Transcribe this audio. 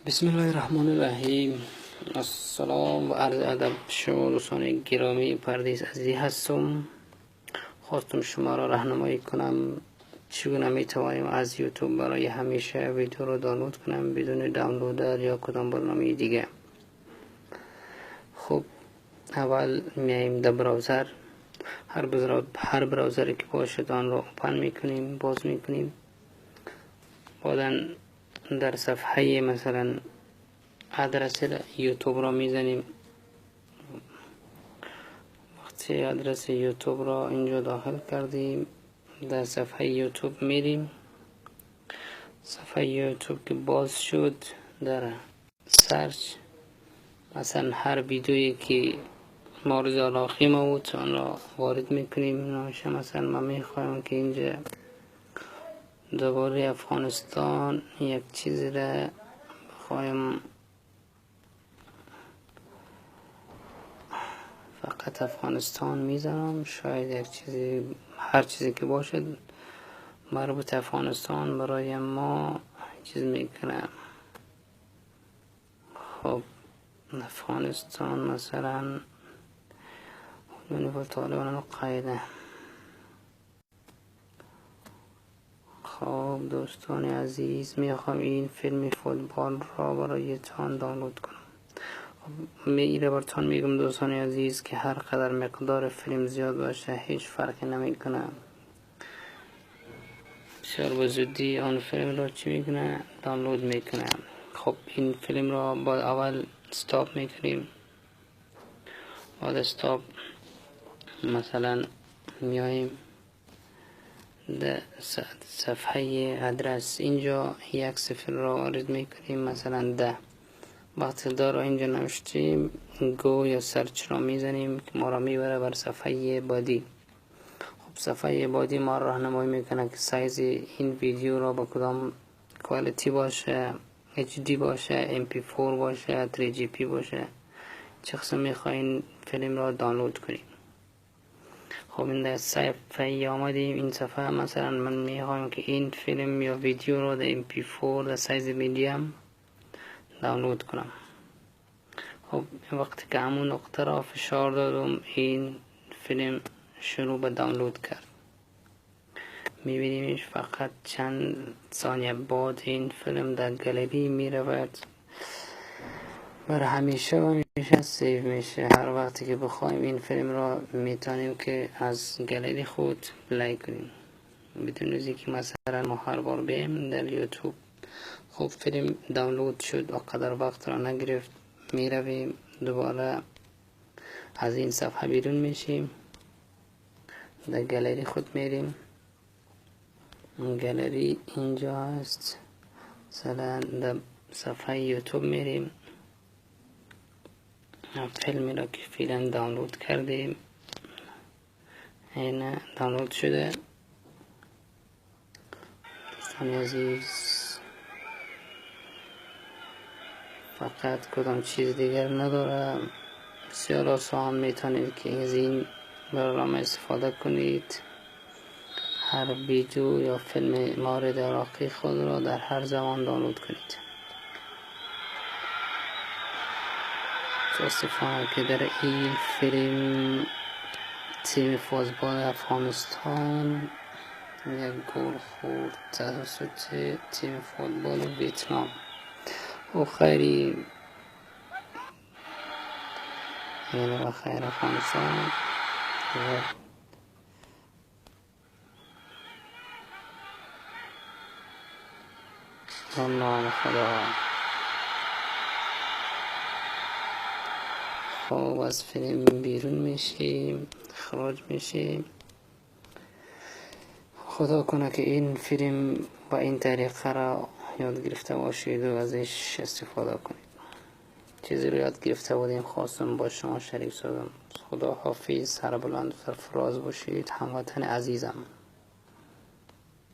بسم الله الرحمن الرحیم. السلام و عرض ادب شما دوستان گرامی پردیس عزیزی هستم. خواستم شما را راهنمایی کنم چگونه می توانیم از یوتیوب برای همیشه ویدیو رو دانلود کنم بدون دانلودر یا کدام برنامه دیگه. خب اول میایم در براوزر. هر براوزری که باشد آن را اوپن میکنیم، باز میکنیم. بعدا در صفحه مثلا آدرس یوتیوب را میزنیم. وقتی آدرس یوتیوب را اینجا داخل کردیم در صفحه یوتیوب میریم. صفحه یوتیوب که باز شد در سرچ مثلا هر ویدیویی که مورد علاقه ما بود آن را وارد میکنیم. نامشه مثلا ما میخوایم که اینجا درباره افغانستان یک چیزی را بخوایم، فقط افغانستان میزنم. شاید یک چیزی، هر چیزی که باشد مربوط افغانستان برای ما چیز میکنم. خب افغانستان مثلا طالبان قاعده. خب دوستان عزیز، میخوام این فیلم فوتبال را برای تان دانلود کنم. میره براتون میگم دوستان عزیز که هر قدر مقدار فیلم زیاد باشه هیچ فرقی نمیکنه. بسیار بزودی آن فیلم را چی میکنه؟ دانلود میکنه. خب این فیلم را با اول استاپ میکنیم. بعد استاپ مثلا میایم در صفحه آدرس، اینجا یک صفر را وارد میکنیم، مثلا 10. وقتی دار را اینجا نوشتیم گو یا سرچ را میزنیم که ما را میبره بر صفحه بعدی. خب صفحه بعدی ما را راهنمایی میکنه که سایز این ویدیو را با کدام کوالیتی باشه، HD باشه، MP4 باشه، 3GP باشه، چه قسم میخواین فیلم را دانلود کنیم. خب این در صفحه آمدیم. این صفحه مثلا من میخوایم که این فیلم یا ویدیو را در MP4 در سایز میدیم دانلود کنم. خب وقتی که همون نقطه را فشار دادم این فیلم شروع به دانلود کرد. میبینیمش فقط چند ثانیه بعد این فیلم در گالری میرود، برای همیشه و همیشه سیو میشه. هر وقتی که بخوایم این فیلم را میتونیم که از گالری خود پلی کنیم بدون از اینکه مثلا ما هر بار بیم در یوتیوب. خب فیلم دانلود شد و قدر وقت را نگرفت، میرویم دوباره از این صفحه بیرون میشیم، در گالری خود میریم. گالری اینجا هست، مثلا در صفحه یوتیوب میریم. فیلمی را که فعلا دانلود کردیم این دانلود شده. دوستان عزیز فقط کدام چیز دیگر نداره، بسیار آسان میتونید که از این برنامه استفاده کنید. هر ویدیو یا فیلم مورد علاقه خود را در هر زمان دانلود کنید. متاسفانه که در این فیلم تیم فوتبال افغانستان یک گل خورد توسط تیم فوتبال ویتنام. و خیری یعنی و خیر افغانستان و نام خدا. خب از فیلم بیرون میشیم، خراج میشیم. خدا کنه که این فیلم با این طریقه را یاد گرفته باشید و ازش استفاده کنید. چیزی رو یاد گرفته بودیم خواستم با شما شریک شدم. خدا حافظ، سر بلند و سرفراز باشید هموطن عزیزم.